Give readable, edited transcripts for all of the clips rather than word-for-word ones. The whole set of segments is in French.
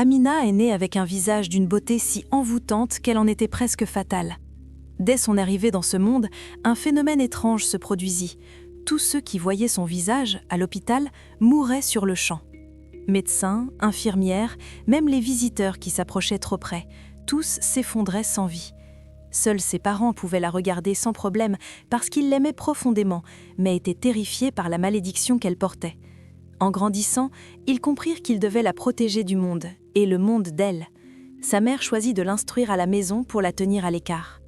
Amina est née avec un visage d'une beauté si envoûtante qu'elle en était presque fatale. Dès son arrivée dans ce monde, un phénomène étrange se produisit. Tous ceux qui voyaient son visage à l'hôpital mouraient sur le champ. Médecins, infirmières, même les visiteurs qui s'approchaient trop près, tous s'effondraient sans vie. Seuls ses parents pouvaient la regarder sans problème parce qu'ils l'aimaient profondément, mais étaient terrifiés par la malédiction qu'elle portait. En grandissant, ils comprirent qu'ils devaient la protéger du monde, et le monde d'elle. Sa mère choisit de l'instruire à la maison pour la tenir à l'écart.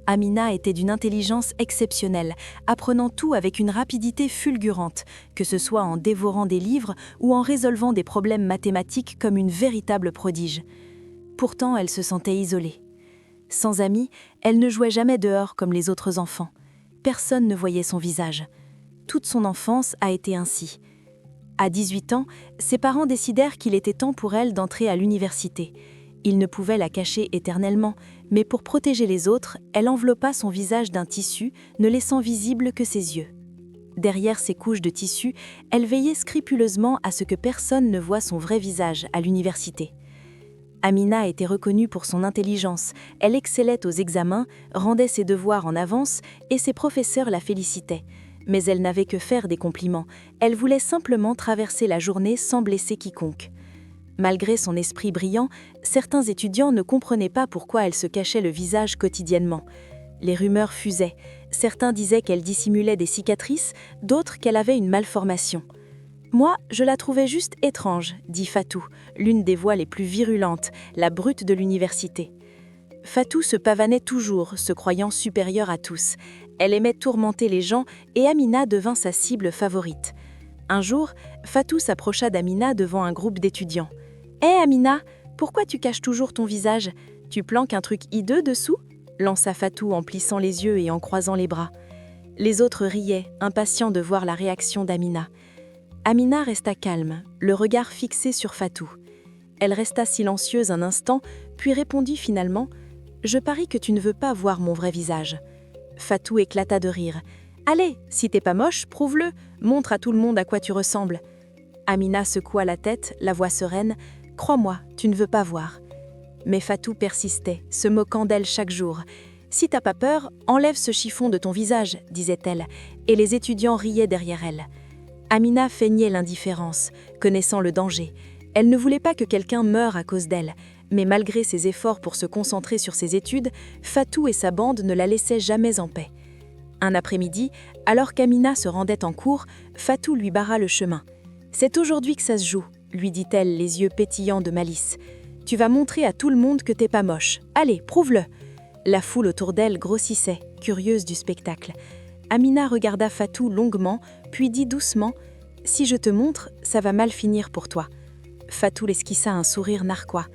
Amina était d'une intelligence exceptionnelle, apprenant tout avec une rapidité fulgurante, que ce soit en dévorant des livres ou en résolvant des problèmes mathématiques comme une véritable prodige. Pourtant, elle se sentait isolée. Sans amis, elle ne jouait jamais dehors comme les autres enfants. Personne ne voyait son visage. Toute son enfance a été ainsi. À 18 ans, ses parents décidèrent qu'il était temps pour elle d'entrer à l'université. Ils ne pouvaient la cacher éternellement, mais pour protéger les autres, elle enveloppa son visage d'un tissu, ne laissant visible que ses yeux. Derrière ces couches de tissu, elle veillait scrupuleusement à ce que personne ne voie son vrai visage à l'université. Amina était reconnue pour son intelligence, elle excellait aux examens, rendait ses devoirs en avance et ses professeurs la félicitaient. Mais elle n'avait que faire des compliments, elle voulait simplement traverser la journée sans blesser quiconque. Malgré son esprit brillant, certains étudiants ne comprenaient pas pourquoi elle se cachait le visage quotidiennement. Les rumeurs fusaient, certains disaient qu'elle dissimulait des cicatrices, d'autres qu'elle avait une malformation. Moi, je la trouvais juste étrange, dit Fatou, l'une des voix les plus virulentes, la brute de l'université. Fatou se pavanait toujours, se croyant supérieure à tous. Elle aimait tourmenter les gens et Amina devint sa cible favorite. Un jour, Fatou s'approcha d'Amina devant un groupe d'étudiants. « Hé Amina, pourquoi tu caches toujours ton visage? Tu planques un truc hideux dessous ?» lança Fatou en plissant les yeux et en croisant les bras. Les autres riaient, impatients de voir la réaction d'Amina. Amina resta calme, le regard fixé sur Fatou. Elle resta silencieuse un instant, puis répondit finalement « Je parie que tu ne veux pas voir mon vrai visage. » Fatou éclata de rire. « Allez, si t'es pas moche, prouve-le, montre à tout le monde à quoi tu ressembles. » Amina secoua la tête, la voix sereine. « Crois-moi, tu ne veux pas voir. » Mais Fatou persistait, se moquant d'elle chaque jour. « Si t'as pas peur, enlève ce chiffon de ton visage, » disait-elle, et les étudiants riaient derrière elle. Amina feignait l'indifférence, connaissant le danger. Elle ne voulait pas que quelqu'un meure à cause d'elle, mais malgré ses efforts pour se concentrer sur ses études, Fatou et sa bande ne la laissaient jamais en paix. Un après-midi, alors qu'Amina se rendait en cours, Fatou lui barra le chemin. « C'est aujourd'hui que ça se joue, » lui dit-elle, les yeux pétillants de malice. « Tu vas montrer à tout le monde que t'es pas moche. Allez, prouve-le !» La foule autour d'elle grossissait, curieuse du spectacle. Amina regarda Fatou longuement, puis dit doucement « Si je te montre, ça va mal finir pour toi. » Fatou l'esquissa un sourire narquois.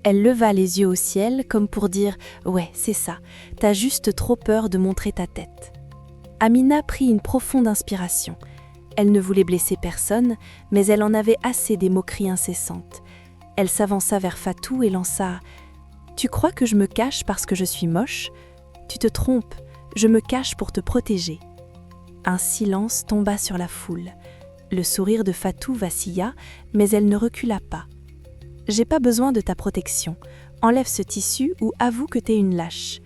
Elle leva les yeux au ciel comme pour dire « Ouais, c'est ça, t'as juste trop peur de montrer ta tête. » Amina prit une profonde inspiration. Elle ne voulait blesser personne, mais elle en avait assez des moqueries incessantes. Elle s'avança vers Fatou et lança « Tu crois que je me cache parce que je suis moche? Tu te trompes, je me cache pour te protéger. » Un silence tomba sur la foule. Le sourire de Fatou vacilla, mais elle ne recula pas. « J'ai pas besoin de ta protection. Enlève ce tissu ou avoue que t'es une lâche. »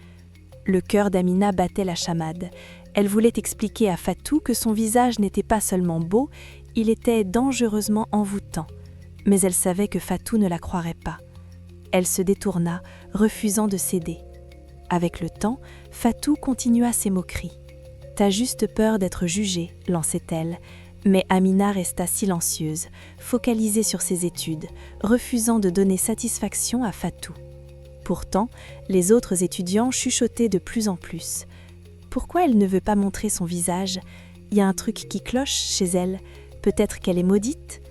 Le cœur d'Amina battait la chamade. Elle voulait expliquer à Fatou que son visage n'était pas seulement beau, il était dangereusement envoûtant. Mais elle savait que Fatou ne la croirait pas. Elle se détourna, refusant de céder. Avec le temps, Fatou continua ses moqueries. « T'as juste peur d'être jugée, » lançait-elle. Mais Amina resta silencieuse, focalisée sur ses études, refusant de donner satisfaction à Fatou. Pourtant, les autres étudiants chuchotaient de plus en plus. Pourquoi elle ne veut pas montrer son visage? Il y a un truc qui cloche chez elle. Peut-être qu'elle est maudite?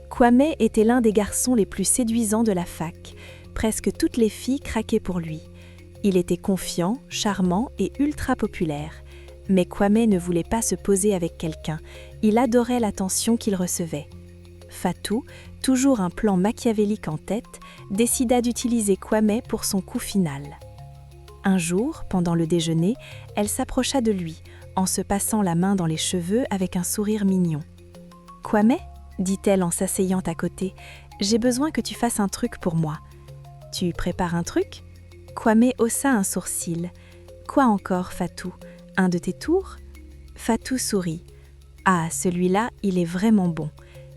Kwame était l'un des garçons les plus séduisants de la fac. Presque toutes les filles craquaient pour lui. Il était confiant, charmant et ultra populaire. Mais Kwame ne voulait pas se poser avec quelqu'un. Il adorait l'attention qu'il recevait. Fatou, toujours un plan machiavélique en tête, décida d'utiliser Kwame pour son coup final. Un jour, pendant le déjeuner, elle s'approcha de lui, en se passant la main dans les cheveux avec un sourire mignon. « Kwame ?» dit-elle en s'asseyant à côté. J'ai besoin que tu fasses un truc pour moi. » « Tu prépares un truc ?» Kwame haussa un sourcil. « Quoi encore, Fatou? Un de tes tours ?» Fatou sourit. « Ah, celui-là, il est vraiment bon.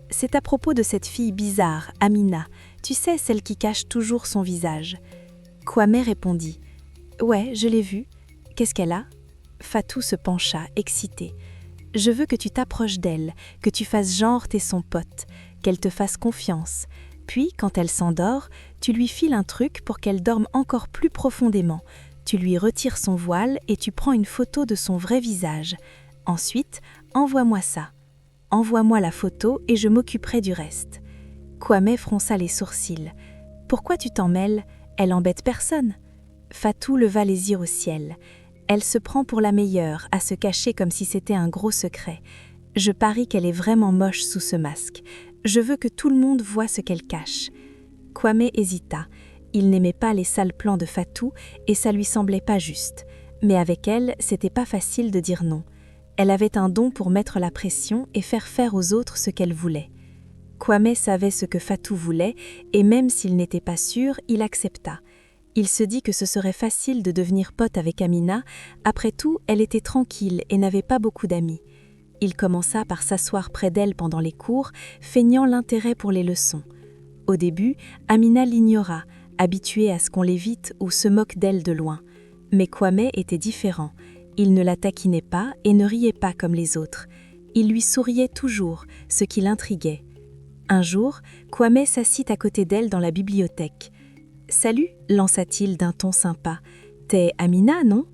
C'est à propos de cette fille bizarre, Amina, tu sais, celle qui cache toujours son visage. » Kwame répondit. « Ouais, je l'ai vue. Qu'est-ce qu'elle a ?» Fatou se pencha, excitée. « Je veux que tu t'approches d'elle, que tu fasses genre t'es son pote, qu'elle te fasse confiance. Puis, quand elle s'endort, tu lui files un truc pour qu'elle dorme encore plus profondément. Tu lui retires son voile et tu prends une photo de son vrai visage. Ensuite, envoie-moi ça. Envoie-moi la photo et je m'occuperai du reste. » Kwame fronça les sourcils. « Pourquoi tu t'en mêles? Elle embête personne. » Fatou leva les yeux au ciel. Elle se prend pour la meilleure, à se cacher comme si c'était un gros secret. Je parie qu'elle est vraiment moche sous ce masque. Je veux que tout le monde voie ce qu'elle cache. Kwame hésita. Il n'aimait pas les sales plans de Fatou et ça lui semblait pas juste. Mais avec elle, c'était pas facile de dire non. Elle avait un don pour mettre la pression et faire aux autres ce qu'elle voulait. Kwame savait ce que Fatou voulait et même s'il n'était pas sûr, il accepta. Il se dit que ce serait facile de devenir pote avec Amina. Après tout, elle était tranquille et n'avait pas beaucoup d'amis. Il commença par s'asseoir près d'elle pendant les cours, feignant l'intérêt pour les leçons. Au début, Amina l'ignora, habituée à ce qu'on l'évite ou se moque d'elle de loin. Mais Kwame était différent. Il ne la taquinait pas et ne riait pas comme les autres. Il lui souriait toujours, ce qui l'intriguait. Un jour, Kwame s'assit à côté d'elle dans la bibliothèque. « Salut » lança-t-il d'un ton sympa. « T'es Amina, non ?»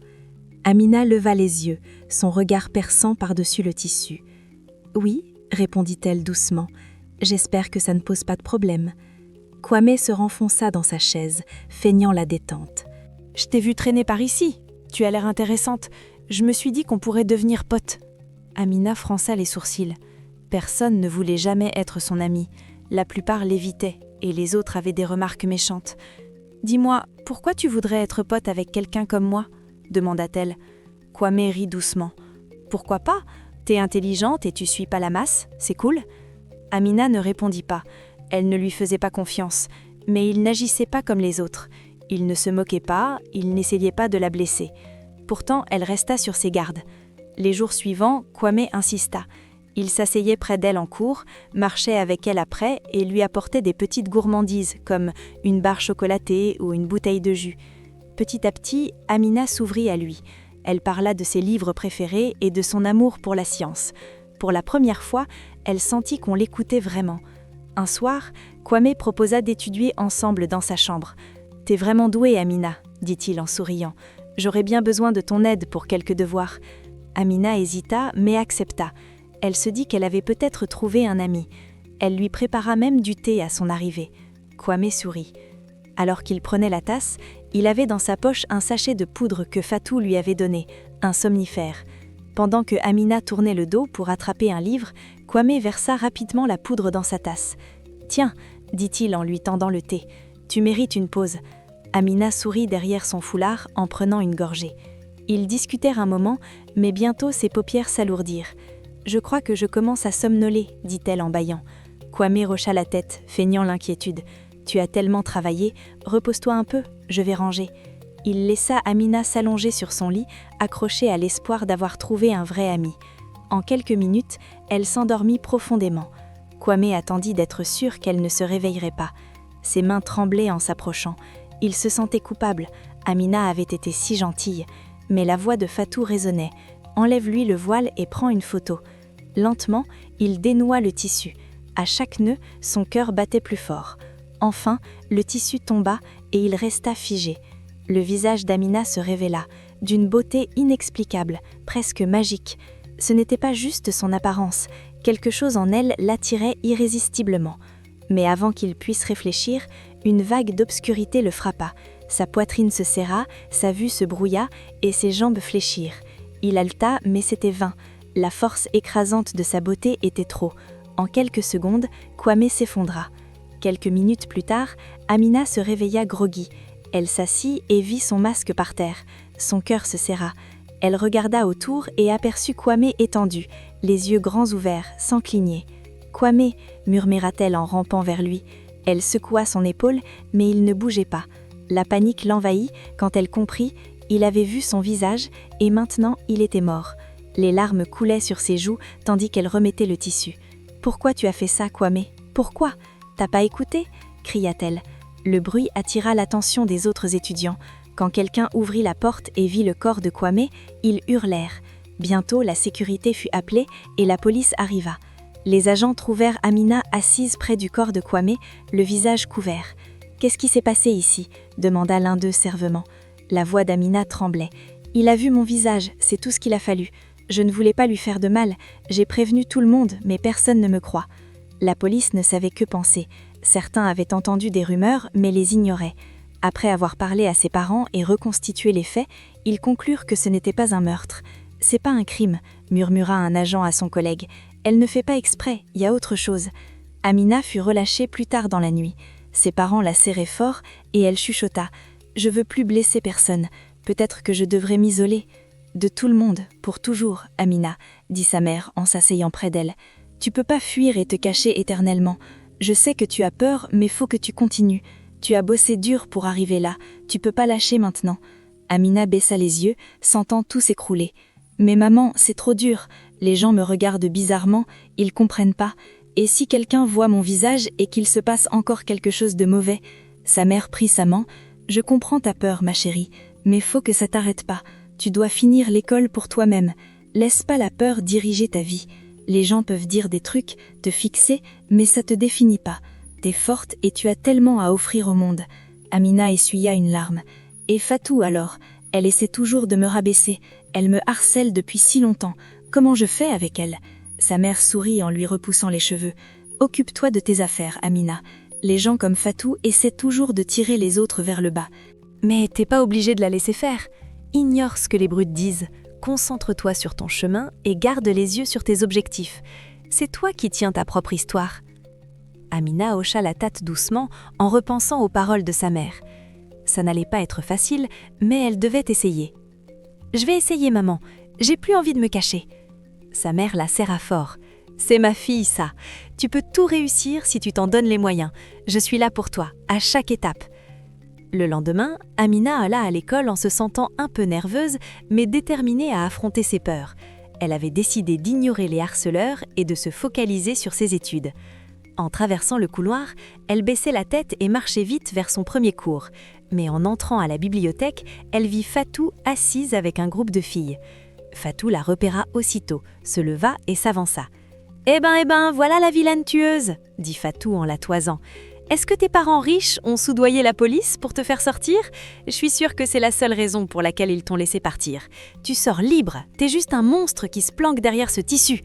Amina leva les yeux, son regard perçant par-dessus le tissu. « Oui » répondit-elle doucement. « J'espère que ça ne pose pas de problème. » Kwame se renfonça dans sa chaise, feignant la détente. « Je t'ai vu traîner par ici. Tu as l'air intéressante. Je me suis dit qu'on pourrait devenir potes. » Amina fronça les sourcils. Personne ne voulait jamais être son amie. La plupart l'évitaient, et les autres avaient des remarques méchantes. « Dis-moi, pourquoi tu voudrais être pote avec quelqu'un comme moi ?» demanda-t-elle. Kwame rit doucement. « Pourquoi pas? T'es intelligente et tu suis pas la masse, c'est cool. » Amina ne répondit pas. Elle ne lui faisait pas confiance, mais il n'agissait pas comme les autres. Il ne se moquait pas, il n'essayait pas de la blesser. Pourtant, elle resta sur ses gardes. Les jours suivants, Kwame insista. Il s'asseyait près d'elle en cours, marchait avec elle après et lui apportait des petites gourmandises comme une barre chocolatée ou une bouteille de jus. Petit à petit, Amina s'ouvrit à lui. Elle parla de ses livres préférés et de son amour pour la science. Pour la première fois, elle sentit qu'on l'écoutait vraiment. Un soir, Kwame proposa d'étudier ensemble dans sa chambre. « T'es vraiment douée, Amina, » dit-il en souriant. « J'aurais bien besoin de ton aide pour quelques devoirs. » Amina hésita, mais accepta. Elle se dit qu'elle avait peut-être trouvé un ami. Elle lui prépara même du thé à son arrivée. Kwame sourit. Alors qu'il prenait la tasse, il avait dans sa poche un sachet de poudre que Fatou lui avait donné, un somnifère. Pendant que Amina tournait le dos pour attraper un livre, Kwame versa rapidement la poudre dans sa tasse. « Tiens » dit-il en lui tendant le thé, « tu mérites une pause. » Amina sourit derrière son foulard en prenant une gorgée. Ils discutèrent un moment, mais bientôt ses paupières s'alourdirent. « Je crois que je commence à somnoler, » dit-elle en bâillant. Kwame hocha la tête, feignant l'inquiétude. « Tu as tellement travaillé, repose-toi un peu, je vais ranger. » Il laissa Amina s'allonger sur son lit, accrochée à l'espoir d'avoir trouvé un vrai ami. En quelques minutes, elle s'endormit profondément. Kwame attendit d'être sûr qu'elle ne se réveillerait pas. Ses mains tremblaient en s'approchant. Il se sentait coupable. Amina avait été si gentille. Mais la voix de Fatou résonnait. « Enlève-lui le voile et prends une photo. » Lentement, il dénoua le tissu. À chaque nœud, son cœur battait plus fort. Enfin, le tissu tomba et il resta figé. Le visage d'Amina se révéla, d'une beauté inexplicable, presque magique. Ce n'était pas juste son apparence, quelque chose en elle l'attirait irrésistiblement. Mais avant qu'il puisse réfléchir, une vague d'obscurité le frappa. Sa poitrine se serra, sa vue se brouilla et ses jambes fléchirent. Il haleta, mais c'était vain. La force écrasante de sa beauté était trop. En quelques secondes, Kwame s'effondra. Quelques minutes plus tard, Amina se réveilla groggy. Elle s'assit et vit son masque par terre. Son cœur se serra. Elle regarda autour et aperçut Kwame étendu, les yeux grands ouverts, sans cligner. « Kwame » murmura-t-elle en rampant vers lui. Elle secoua son épaule, mais il ne bougeait pas. La panique l'envahit quand elle comprit, il avait vu son visage et maintenant il était mort. Les larmes coulaient sur ses joues tandis qu'elle remettait le tissu. « Pourquoi tu as fait ça, Kwame? Pourquoi? T'as pas écouté ?» cria-t-elle. Le bruit attira l'attention des autres étudiants. Quand quelqu'un ouvrit la porte et vit le corps de Kwame, ils hurlèrent. Bientôt, la sécurité fut appelée et la police arriva. Les agents trouvèrent Amina assise près du corps de Kwame, le visage couvert. « Qu'est-ce qui s'est passé ici ?» demanda l'un d'eux servement. La voix d'Amina tremblait. « Il a vu mon visage, c'est tout ce qu'il a fallu. Je ne voulais pas lui faire de mal, j'ai prévenu tout le monde, mais personne ne me croit. » La police ne savait que penser. Certains avaient entendu des rumeurs, mais les ignoraient. Après avoir parlé à ses parents et reconstitué les faits, ils conclurent que ce n'était pas un meurtre. « C'est pas un crime », murmura un agent à son collègue. « Elle ne fait pas exprès, il y a autre chose. » Amina fut relâchée plus tard dans la nuit. Ses parents la serraient fort et elle chuchota. « Je veux plus blesser personne. Peut-être que je devrais m'isoler. » « De tout le monde, pour toujours, Amina, » dit sa mère en s'asseyant près d'elle. « Tu peux pas fuir et te cacher éternellement. Je sais que tu as peur, mais faut que tu continues. Tu as bossé dur pour arriver là, tu peux pas lâcher maintenant. » Amina baissa les yeux, sentant tout s'écrouler. « Mais maman, c'est trop dur. Les gens me regardent bizarrement, ils comprennent pas. Et si quelqu'un voit mon visage et qu'il se passe encore quelque chose de mauvais ?» Sa mère prit sa main. « Je comprends ta peur, ma chérie, mais faut que ça t'arrête pas. Tu dois finir l'école pour toi-même. Laisse pas la peur diriger ta vie. Les gens peuvent dire des trucs, te fixer, mais ça te définit pas. T'es forte et tu as tellement à offrir au monde. » Amina essuya une larme. « Et Fatou alors? Elle essaie toujours de me rabaisser. Elle me harcèle depuis si longtemps. Comment je fais avec elle ?» Sa mère sourit en lui repoussant les cheveux. « Occupe-toi de tes affaires, Amina. Les gens comme Fatou essaient toujours de tirer les autres vers le bas. » « Mais t'es pas obligée de la laisser faire. Ignore ce que les brutes disent. Concentre-toi sur ton chemin et garde les yeux sur tes objectifs. C'est toi qui tiens ta propre histoire. » Amina hocha la tête doucement en repensant aux paroles de sa mère. Ça n'allait pas être facile, mais elle devait essayer. « Je vais essayer, maman. J'ai plus envie de me cacher. » Sa mère la serra fort. « C'est ma fille, ça. Tu peux tout réussir si tu t'en donnes les moyens. Je suis là pour toi, à chaque étape. » Le lendemain, Amina alla à l'école en se sentant un peu nerveuse, mais déterminée à affronter ses peurs. Elle avait décidé d'ignorer les harceleurs et de se focaliser sur ses études. En traversant le couloir, elle baissait la tête et marchait vite vers son premier cours. Mais en entrant à la bibliothèque, elle vit Fatou assise avec un groupe de filles. Fatou la repéra aussitôt, se leva et s'avança. « Eh ben, voilà la vilaine tueuse !» dit Fatou en la toisant. Est-ce que tes parents riches ont soudoyé la police pour te faire sortir? Je suis sûre que c'est la seule raison pour laquelle ils t'ont laissé partir. Tu sors libre, t'es juste un monstre qui se planque derrière ce tissu. »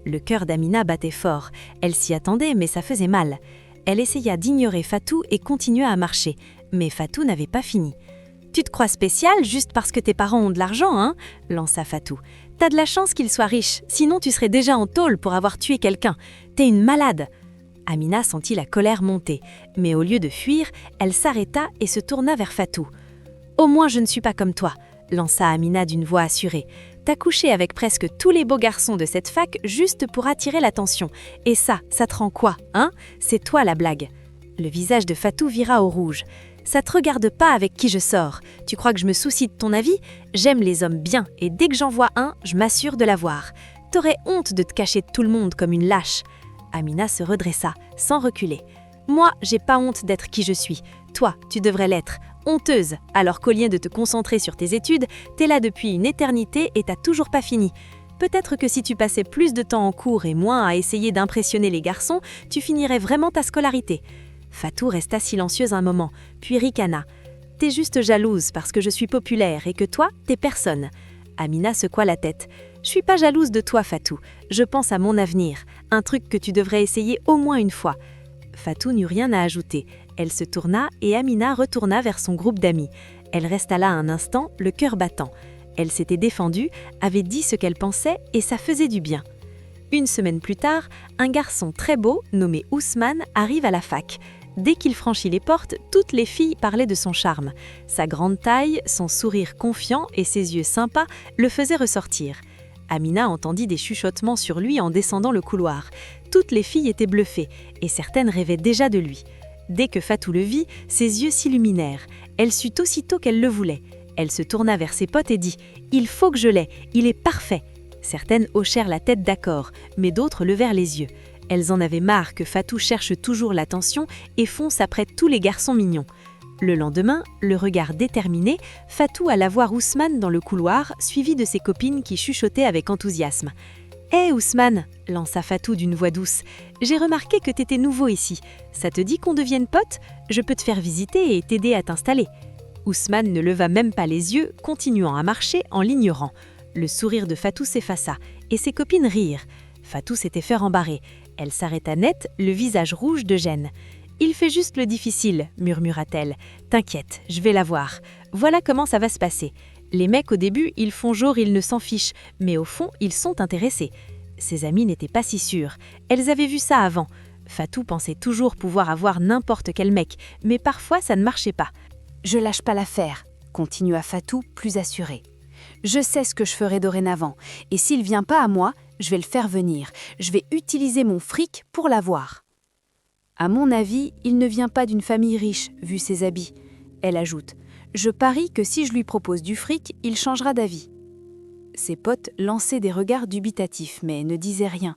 Le cœur d'Amina battait fort. Elle s'y attendait, mais ça faisait mal. Elle essaya d'ignorer Fatou et continua à marcher. Mais Fatou n'avait pas fini. « Tu te crois spécial juste parce que tes parents ont de l'argent, hein ?» lança Fatou. « T'as de la chance qu'ils soient riches, sinon tu serais déjà en tôle pour avoir tué quelqu'un. T'es une malade !» Amina sentit la colère monter, mais au lieu de fuir, elle s'arrêta et se tourna vers Fatou. « Au moins je ne suis pas comme toi », lança Amina d'une voix assurée. « T'as couché avec presque tous les beaux garçons de cette fac juste pour attirer l'attention. Et ça te rend quoi, hein? C'est toi la blague !» Le visage de Fatou vira au rouge. « Ça te regarde pas avec qui je sors. Tu crois que je me soucie de ton avis? J'aime les hommes bien et dès que j'en vois un, je m'assure de l'avoir. T'aurais honte de te cacher de tout le monde comme une lâche. » Amina se redressa, sans reculer. « Moi, j'ai pas honte d'être qui je suis. Toi, tu devrais l'être. Honteuse, alors qu'au lieu de te concentrer sur tes études, t'es là depuis une éternité et t'as toujours pas fini. Peut-être que si tu passais plus de temps en cours et moins à essayer d'impressionner les garçons, tu finirais vraiment ta scolarité. » Fatou resta silencieuse un moment, puis ricana. « T'es juste jalouse parce que je suis populaire et que toi, t'es personne. » Amina secoua la tête. « Je suis pas jalouse de toi, Fatou. Je pense à mon avenir. Un truc que tu devrais essayer au moins une fois. » Fatou n'eut rien à ajouter. Elle se tourna et Amina retourna vers son groupe d'amis. Elle resta là un instant, le cœur battant. Elle s'était défendue, avait dit ce qu'elle pensait et ça faisait du bien. Une semaine plus tard, un garçon très beau, nommé Ousmane, arrive à la fac. Dès qu'il franchit les portes, toutes les filles parlaient de son charme. Sa grande taille, son sourire confiant et ses yeux sympas le faisaient ressortir. Amina entendit des chuchotements sur lui en descendant le couloir. Toutes les filles étaient bluffées et certaines rêvaient déjà de lui. Dès que Fatou le vit, ses yeux s'illuminèrent. Elle sut aussitôt qu'elle le voulait. Elle se tourna vers ses potes et dit « Il faut que je l'aie, il est parfait !» Certaines hochèrent la tête d'accord, mais d'autres levèrent les yeux. Elles en avaient marre que Fatou cherche toujours l'attention et fonce après tous les garçons mignons. Le lendemain, le regard déterminé, Fatou alla voir Ousmane dans le couloir, suivi de ses copines qui chuchotaient avec enthousiasme. « Hé Ousmane !» lança Fatou d'une voix douce. « J'ai remarqué que t'étais nouveau ici. Ça te dit qu'on devienne potes ? Je peux te faire visiter et t'aider à t'installer. » Ousmane ne leva même pas les yeux, continuant à marcher en l'ignorant. Le sourire de Fatou s'effaça, et ses copines rirent. Fatou s'était fait rembarrer. Elle s'arrêta net, le visage rouge de gêne. « Il fait juste le difficile, murmura-t-elle. « T'inquiète, je vais la voir. Voilà comment ça va se passer. Les mecs, au début, ils font genre ils ne s'en fichent, mais au fond, ils sont intéressés. » Ses amies n'étaient pas si sûres. Elles avaient vu ça avant. Fatou pensait toujours pouvoir avoir n'importe quel mec, mais parfois ça ne marchait pas. « Je lâche pas l'affaire, » continua Fatou, plus assurée. « Je sais ce que je ferai dorénavant, et s'il vient pas à moi, je vais le faire venir. Je vais utiliser mon fric pour l'avoir. » « À mon avis, il ne vient pas d'une famille riche, vu ses habits. » Elle ajoute. « Je parie que si je lui propose du fric, il changera d'avis. » Ses potes lançaient des regards dubitatifs, mais ne disaient rien.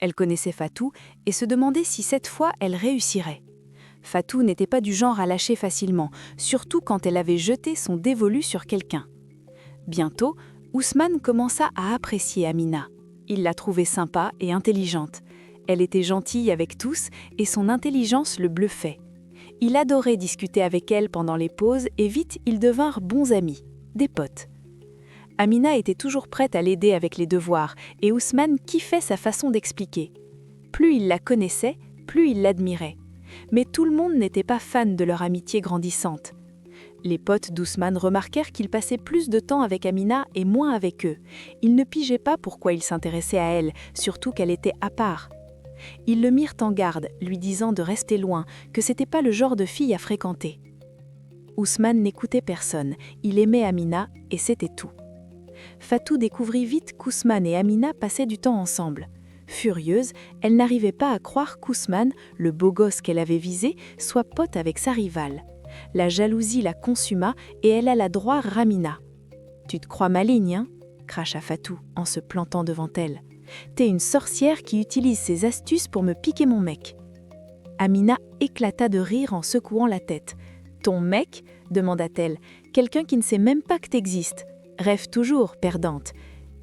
Elle connaissait Fatou et se demandait si cette fois elle réussirait. Fatou n'était pas du genre à lâcher facilement, surtout quand elle avait jeté son dévolu sur quelqu'un. Bientôt, Ousmane commença à apprécier Amina. Il la trouvait sympa et intelligente. Elle était gentille avec tous et son intelligence le bluffait. Il adorait discuter avec elle pendant les pauses et vite ils devinrent bons amis, des potes. Amina était toujours prête à l'aider avec les devoirs et Ousmane kiffait sa façon d'expliquer. Plus il la connaissait, plus il l'admirait. Mais tout le monde n'était pas fan de leur amitié grandissante. Les potes d'Ousmane remarquèrent qu'il passait plus de temps avec Amina et moins avec eux. Ils ne pigeaient pas pourquoi il s'intéressait à elle, surtout qu'elle était à part. Ils le mirent en garde, lui disant de rester loin, que c'était pas le genre de fille à fréquenter. Ousmane n'écoutait personne, il aimait Amina et c'était tout. Fatou découvrit vite qu'Ousmane et Amina passaient du temps ensemble. Furieuse, elle n'arrivait pas à croire qu'Ousmane, le beau gosse qu'elle avait visé, soit pote avec sa rivale. La jalousie la consuma et elle alla droit Amina. « Tu te crois maligne, hein ?» cracha Fatou en se plantant devant elle. « T'es une sorcière qui utilise ses astuces pour me piquer mon mec. » Amina éclata de rire en secouant la tête. « Ton mec ?» demanda-t-elle. « Quelqu'un qui ne sait même pas que t'existes. Rêve toujours, perdante. »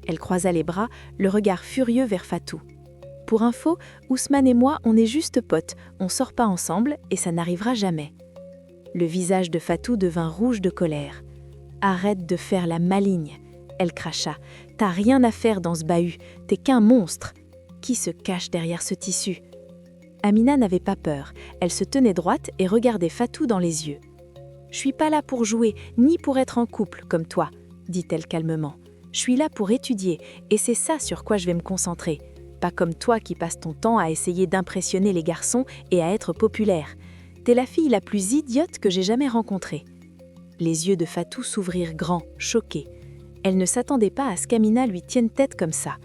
Elle croisa les bras, le regard furieux vers Fatou. « Pour info, Ousmane et moi, on est juste potes, on sort pas ensemble et ça n'arrivera jamais. » Le visage de Fatou devint rouge de colère. « Arrête de faire la maligne !» Elle cracha. « T'as rien à faire dans ce bahut, t'es qu'un monstre. Qui se cache derrière ce tissu ?» Amina n'avait pas peur, elle se tenait droite et regardait Fatou dans les yeux. « Je suis pas là pour jouer, ni pour être en couple, comme toi, » dit-elle calmement. « Je suis là pour étudier, et c'est ça sur quoi je vais me concentrer. Pas comme toi qui passes ton temps à essayer d'impressionner les garçons et à être populaire. T'es la fille la plus idiote que j'ai jamais rencontrée. » Les yeux de Fatou s'ouvrirent grands, choqués. Elle ne s'attendait pas à ce qu'Amina lui tienne tête comme ça.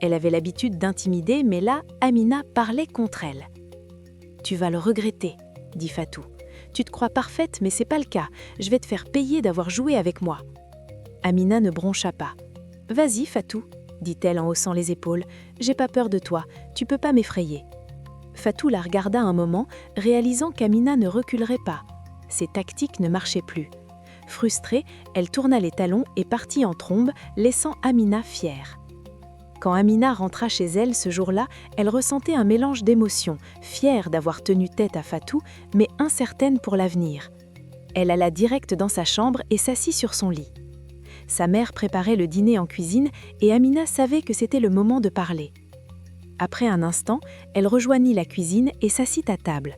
Elle avait l'habitude d'intimider, mais là, Amina parlait contre elle. « Tu vas le regretter, » dit Fatou. « Tu te crois parfaite, mais c'est pas le cas. Je vais te faire payer d'avoir joué avec moi. » Amina ne broncha pas. « Vas-y, Fatou, » dit-elle en haussant les épaules. « J'ai pas peur de toi, tu peux pas m'effrayer. » Fatou la regarda un moment, réalisant qu'Amina ne reculerait pas. Ses tactiques ne marchaient plus. Frustrée, elle tourna les talons et partit en trombe, laissant Amina fière. Quand Amina rentra chez elle ce jour-là, elle ressentait un mélange d'émotions, fière d'avoir tenu tête à Fatou, mais incertaine pour l'avenir. Elle alla direct dans sa chambre et s'assit sur son lit. Sa mère préparait le dîner en cuisine et Amina savait que c'était le moment de parler. Après un instant, elle rejoignit la cuisine et s'assit à table.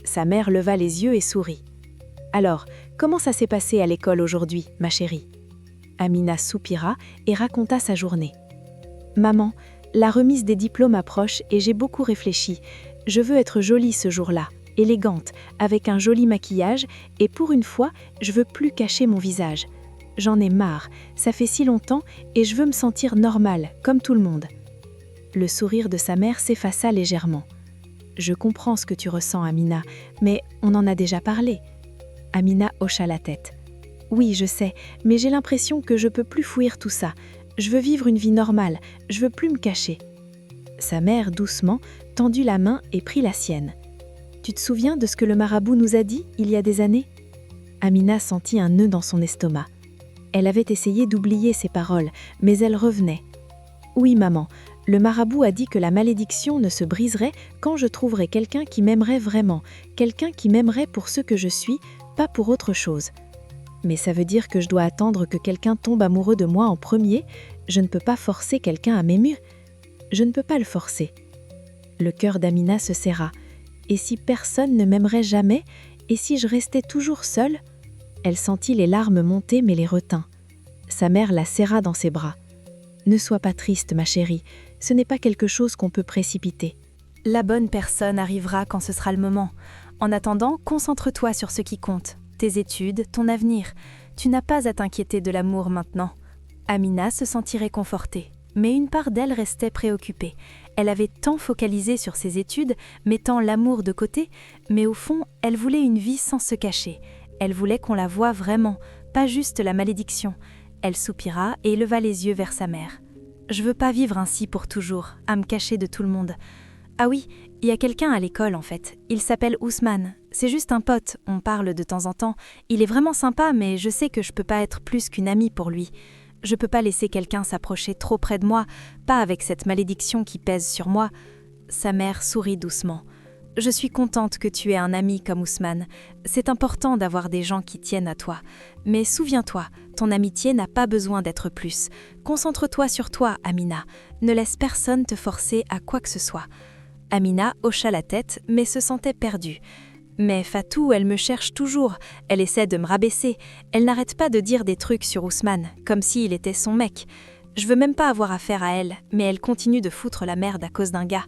Sa mère leva les yeux et sourit. « Alors, comment ça s'est passé à l'école aujourd'hui, ma chérie ?» Amina soupira et raconta sa journée. « Maman, la remise des diplômes approche et j'ai beaucoup réfléchi. Je veux être jolie ce jour-là, élégante, avec un joli maquillage et pour une fois, je veux plus cacher mon visage. J'en ai marre, ça fait si longtemps et je veux me sentir normale, comme tout le monde. » Le sourire de sa mère s'effaça légèrement. « Je comprends ce que tu ressens, Amina, mais on en a déjà parlé. Amina hocha la tête. Oui, je sais, mais j'ai l'impression que je peux plus fuir tout ça. Je veux vivre une vie normale, je veux plus me cacher. Sa mère, doucement, tendit la main et prit la sienne. Tu te souviens de ce que le marabout nous a dit il y a des années ? Amina sentit un nœud dans son estomac. Elle avait essayé d'oublier ces paroles, mais elles revenaient. Oui, maman, le marabout a dit que la malédiction ne se briserait quand je trouverais quelqu'un qui m'aimerait vraiment, quelqu'un qui m'aimerait pour ce que je suis, pas pour autre chose. Mais ça veut dire que je dois attendre que quelqu'un tombe amoureux de moi en premier. Je ne peux pas forcer quelqu'un à m'aimer. Je ne peux pas le forcer. Le cœur d'Amina se serra. Et si personne ne m'aimerait jamais ? Et si je restais toujours seule ? Elle sentit les larmes monter mais les retint. Sa mère la serra dans ses bras. Ne sois pas triste, ma chérie. Ce n'est pas quelque chose qu'on peut précipiter. La bonne personne arrivera quand ce sera le moment. En attendant, concentre-toi sur ce qui compte. Tes études, ton avenir. Tu n'as pas à t'inquiéter de l'amour maintenant. Amina se sentit réconfortée, mais une part d'elle restait préoccupée. Elle avait tant focalisé sur ses études, mettant l'amour de côté, mais au fond, elle voulait une vie sans se cacher. Elle voulait qu'on la voie vraiment, pas juste la malédiction. Elle soupira et leva les yeux vers sa mère. « Je veux pas vivre ainsi pour toujours, à me cacher de tout le monde. Ah oui, il y a quelqu'un à l'école en fait. Il s'appelle Ousmane. C'est juste un pote, on parle de temps en temps. Il est vraiment sympa, mais je sais que je peux pas être plus qu'une amie pour lui. Je peux pas laisser quelqu'un s'approcher trop près de moi, pas avec cette malédiction qui pèse sur moi. » Sa mère sourit doucement. « Je suis contente que tu aies un ami comme Ousmane. C'est important d'avoir des gens qui tiennent à toi. Mais souviens-toi, ton amitié n'a pas besoin d'être plus. Concentre-toi sur toi, Amina. Ne laisse personne te forcer à quoi que ce soit. » Amina hocha la tête, mais se sentait perdue. « Mais Fatou, elle me cherche toujours. Elle essaie de me rabaisser. Elle n'arrête pas de dire des trucs sur Ousmane, comme s'il était son mec. Je veux même pas avoir affaire à elle, mais elle continue de foutre la merde à cause d'un gars. »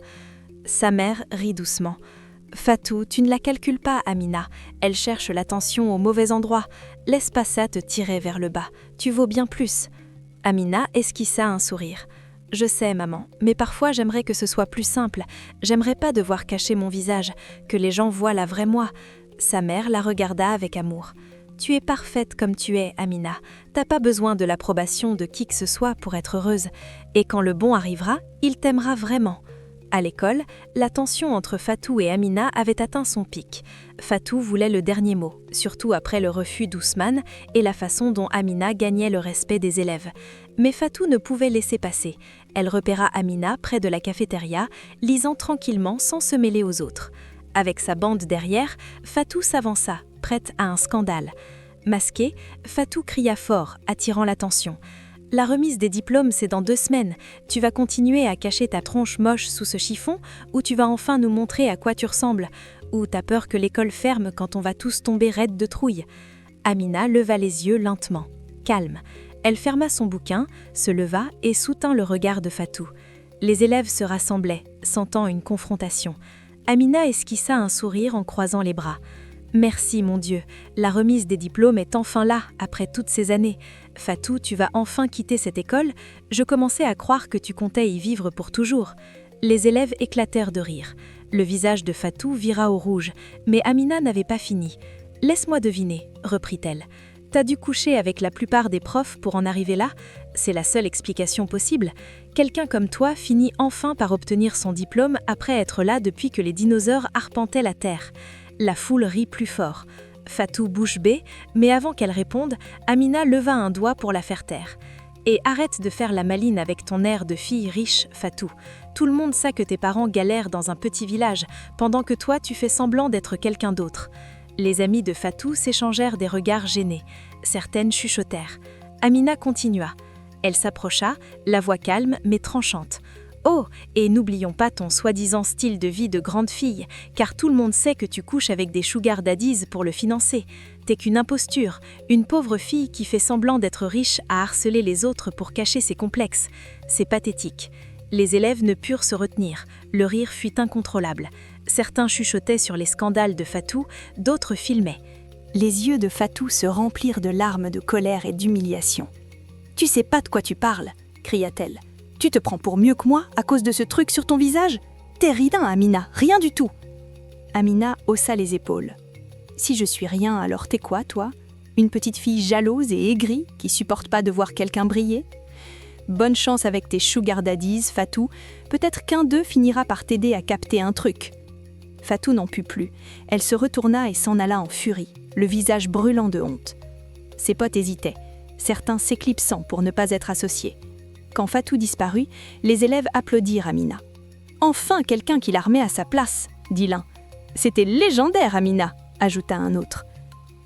Sa mère rit doucement. « Fatou, tu ne la calcules pas, Amina. Elle cherche l'attention au mauvais endroit. Laisse pas ça te tirer vers le bas. Tu vaux bien plus. » Amina esquissa un sourire. « Je sais, maman, mais parfois j'aimerais que ce soit plus simple. J'aimerais pas devoir cacher mon visage, que les gens voient la vraie moi. » Sa mère la regarda avec amour. « Tu es parfaite comme tu es, Amina. T'as pas besoin de l'approbation de qui que ce soit pour être heureuse. Et quand le bon arrivera, il t'aimera vraiment. » À l'école, la tension entre Fatou et Amina avait atteint son pic. Fatou voulait le dernier mot, surtout après le refus d'Ousmane et la façon dont Amina gagnait le respect des élèves. Mais Fatou ne pouvait laisser passer. Elle repéra Amina près de la cafétéria, lisant tranquillement sans se mêler aux autres. Avec sa bande derrière, Fatou s'avança, prête à un scandale. Masquée, Fatou cria fort, attirant l'attention. « La remise des diplômes, c'est dans 2 semaines. Tu vas continuer à cacher ta tronche moche sous ce chiffon ou tu vas enfin nous montrer à quoi tu ressembles? Ou t'as peur que l'école ferme quand on va tous tomber raides de trouille ?» Amina leva les yeux lentement. Calme. Elle ferma son bouquin, se leva et soutint le regard de Fatou. Les élèves se rassemblaient, sentant une confrontation. Amina esquissa un sourire en croisant les bras. « Merci, mon Dieu. La remise des diplômes est enfin là, après toutes ces années. Fatou, tu vas enfin quitter cette école. Je commençais à croire que tu comptais y vivre pour toujours. » Les élèves éclatèrent de rire. Le visage de Fatou vira au rouge, mais Amina n'avait pas fini. « Laisse-moi deviner, » reprit-elle. « T'as dû coucher avec la plupart des profs pour en arriver là ? C'est la seule explication possible. Quelqu'un comme toi finit enfin par obtenir son diplôme après être là depuis que les dinosaures arpentaient la Terre. » La foule rit plus fort. Fatou bouche bée, mais avant qu'elle réponde, Amina leva un doigt pour la faire taire. « Et arrête de faire la maline avec ton air de fille riche, Fatou. Tout le monde sait que tes parents galèrent dans un petit village, pendant que toi tu fais semblant d'être quelqu'un d'autre. » Les amis de Fatou s'échangèrent des regards gênés. Certaines chuchotèrent. Amina continua. Elle s'approcha, la voix calme mais tranchante. « Oh, et n'oublions pas ton soi-disant style de vie de grande fille, car tout le monde sait que tu couches avec des sugar daddies pour le financer. T'es qu'une imposture, une pauvre fille qui fait semblant d'être riche à harceler les autres pour cacher ses complexes. C'est pathétique. » Les élèves ne purent se retenir, le rire fut incontrôlable. Certains chuchotaient sur les scandales de Fatou, d'autres filmaient. Les yeux de Fatou se remplirent de larmes de colère et d'humiliation. « Tu sais pas de quoi tu parles !» cria-t-elle. « Tu te prends pour mieux que moi à cause de ce truc sur ton visage ? T'es rien, Amina, rien du tout. Amina haussa les épaules. « Si je suis rien, alors t'es quoi, toi ? Une petite fille jalouse et aigrie qui supporte pas de voir quelqu'un briller ? Bonne chance avec tes sugar daddies, Fatou. Peut-être qu'un d'eux finira par t'aider à capter un truc. » Fatou n'en put plus. Elle se retourna et s'en alla en furie, le visage brûlant de honte. Ses potes hésitaient, certains s'éclipsant pour ne pas être associés. Quand Fatou disparut, les élèves applaudirent Amina. « Enfin quelqu'un qui la remet à sa place !» dit l'un. « C'était légendaire, Amina !» ajouta un autre.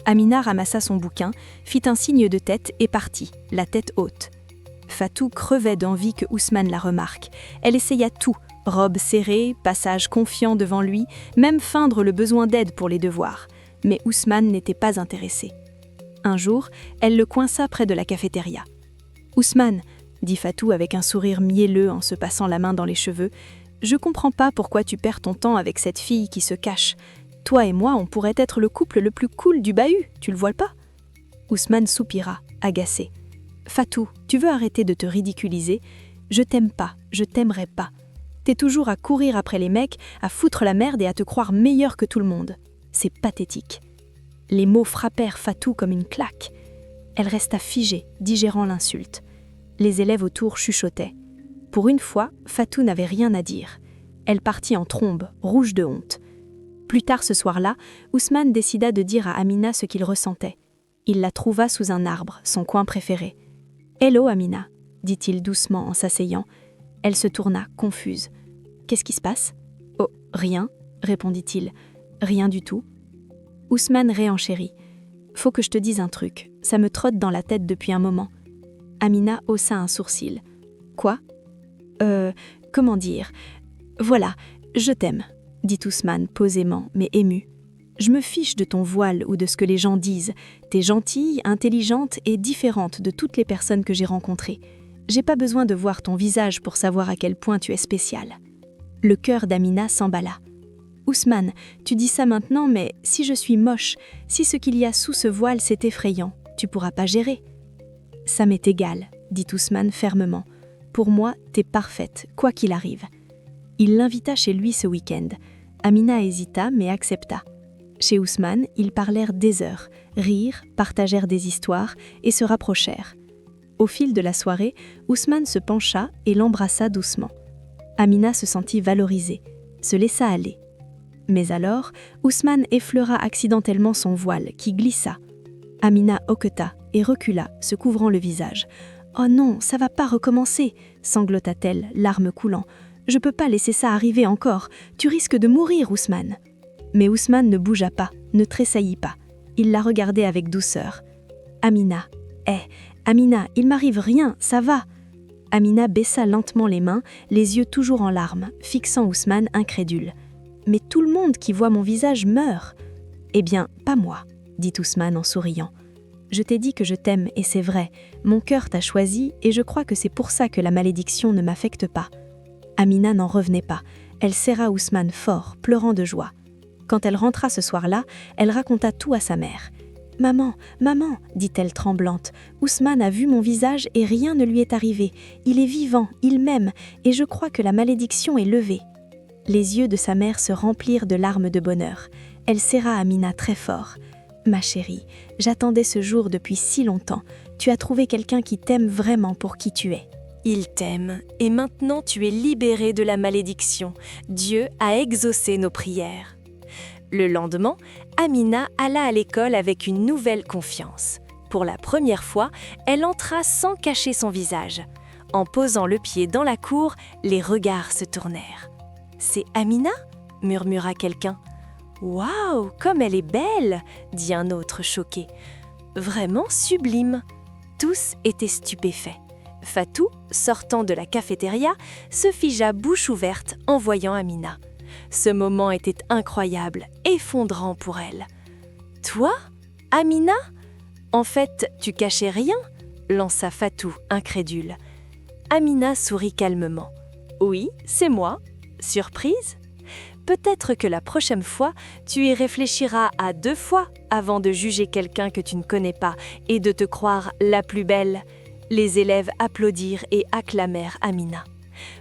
Amina ramassa son bouquin, fit un signe de tête et partit, la tête haute. Fatou crevait d'envie que Ousmane la remarque. Elle essaya tout, robe serrée, passage confiant devant lui, même feindre le besoin d'aide pour les devoirs. Mais Ousmane n'était pas intéressé. Un jour, elle le coinça près de la cafétéria. « Ousmane, » dit Fatou avec un sourire mielleux en se passant la main dans les cheveux, « je comprends pas pourquoi tu perds ton temps avec cette fille qui se cache. Toi et moi, on pourrait être le couple le plus cool du bahut, tu le vois pas ?» Ousmane soupira, agacé. « Fatou, tu veux arrêter de te ridiculiser ? Je t'aime pas, je t'aimerai pas. T'es toujours à courir après les mecs, à foutre la merde et à te croire meilleur que tout le monde. C'est pathétique. » Les mots frappèrent Fatou comme une claque. Elle resta figée, digérant l'insulte. Les élèves autour chuchotaient. Pour une fois, Fatou n'avait rien à dire. Elle partit en trombe, rouge de honte. Plus tard ce soir-là, Ousmane décida de dire à Amina ce qu'il ressentait. Il la trouva sous un arbre, son coin préféré. « Hello Amina », dit-il doucement en s'asseyant. Elle se tourna, confuse. « Qu'est-ce qui se passe ?»« Oh, rien », répondit-il. « Rien du tout. » Ousmane réenchérit. « Faut que je te dise un truc, ça me trotte dans la tête depuis un moment. » Amina haussa un sourcil. « Quoi ? Comment dire ? Voilà, je t'aime. » dit Ousmane posément, mais ému. « Je me fiche de ton voile ou de ce que les gens disent. T'es gentille, intelligente et différente de toutes les personnes que j'ai rencontrées. J'ai pas besoin de voir ton visage pour savoir à quel point tu es spéciale. » Le cœur d'Amina s'emballa. « Ousmane, tu dis ça maintenant, mais si je suis moche, si ce qu'il y a sous ce voile c'est effrayant, tu pourras pas gérer. » « Ça m'est égal, » dit Ousmane fermement. « Pour moi, t'es parfaite, quoi qu'il arrive. » Il l'invita chez lui ce week-end. Amina hésita, mais accepta. Chez Ousmane, ils parlèrent des heures, rirent, partagèrent des histoires et se rapprochèrent. Au fil de la soirée, Ousmane se pencha et l'embrassa doucement. Amina se sentit valorisée, se laissa aller. Mais alors, Ousmane effleura accidentellement son voile, qui glissa. Amina hoqueta et recula, se couvrant le visage. « Oh non, ça va pas recommencer !» sanglota-t-elle, larmes coulant. « Je peux pas laisser ça arriver encore. Tu risques de mourir, Ousmane. » Mais Ousmane ne bougea pas, ne tressaillit pas. Il la regardait avec douceur. « Amina, Amina, il m'arrive rien, ça va !» Amina baissa lentement les mains, les yeux toujours en larmes, fixant Ousmane incrédule. « Mais tout le monde qui voit mon visage meurt. »« Eh bien, pas moi, » dit Ousmane en souriant. « Je t'ai dit que je t'aime et c'est vrai. Mon cœur t'a choisi et je crois que c'est pour ça que la malédiction ne m'affecte pas. » Amina n'en revenait pas. Elle serra Ousmane fort, pleurant de joie. Quand elle rentra ce soir-là, elle raconta tout à sa mère. « Maman, maman, dit-elle tremblante, Ousmane a vu mon visage et rien ne lui est arrivé. Il est vivant, il m'aime et je crois que la malédiction est levée. » Les yeux de sa mère se remplirent de larmes de bonheur. Elle serra Amina très fort. « Ma chérie, j'attendais ce jour depuis si longtemps. Tu as trouvé quelqu'un qui t'aime vraiment pour qui tu es. » Il t'aime, et maintenant tu es libérée de la malédiction. Dieu a exaucé nos prières. Le lendemain, Amina alla à l'école avec une nouvelle confiance. Pour la première fois, elle entra sans cacher son visage. En posant le pied dans la cour, les regards se tournèrent. « C'est Amina ?» murmura quelqu'un. « Waouh, comme elle est belle !» dit un autre choqué. « Vraiment sublime !» Tous étaient stupéfaits. Fatou, sortant de la cafétéria, se figea bouche ouverte en voyant Amina. Ce moment était incroyable, effondrant pour elle. « Toi, Amina ? En fait, tu cachais rien ?» lança Fatou, incrédule. Amina sourit calmement. « Oui, c'est moi. Surprise ? Peut-être que la prochaine fois, tu y réfléchiras à 2 fois avant de juger quelqu'un que tu ne connais pas et de te croire la plus belle. » Les élèves applaudirent et acclamèrent Amina.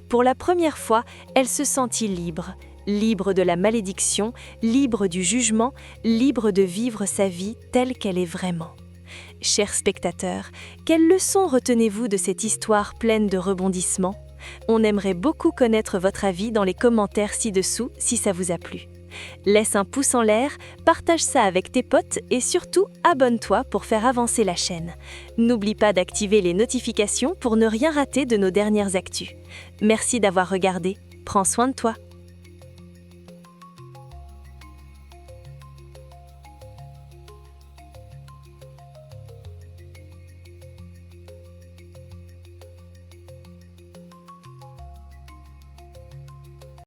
Pour la première fois, elle se sentit libre, libre de la malédiction, libre du jugement, libre de vivre sa vie telle qu'elle est vraiment. Chers spectateurs, quelles leçons retenez-vous de cette histoire pleine de rebondissements? On aimerait beaucoup connaître votre avis dans les commentaires ci-dessous si ça vous a plu. Laisse un pouce en l'air, partage ça avec tes potes et surtout abonne-toi pour faire avancer la chaîne. N'oublie pas d'activer les notifications pour ne rien rater de nos dernières actus. Merci d'avoir regardé, prends soin de toi.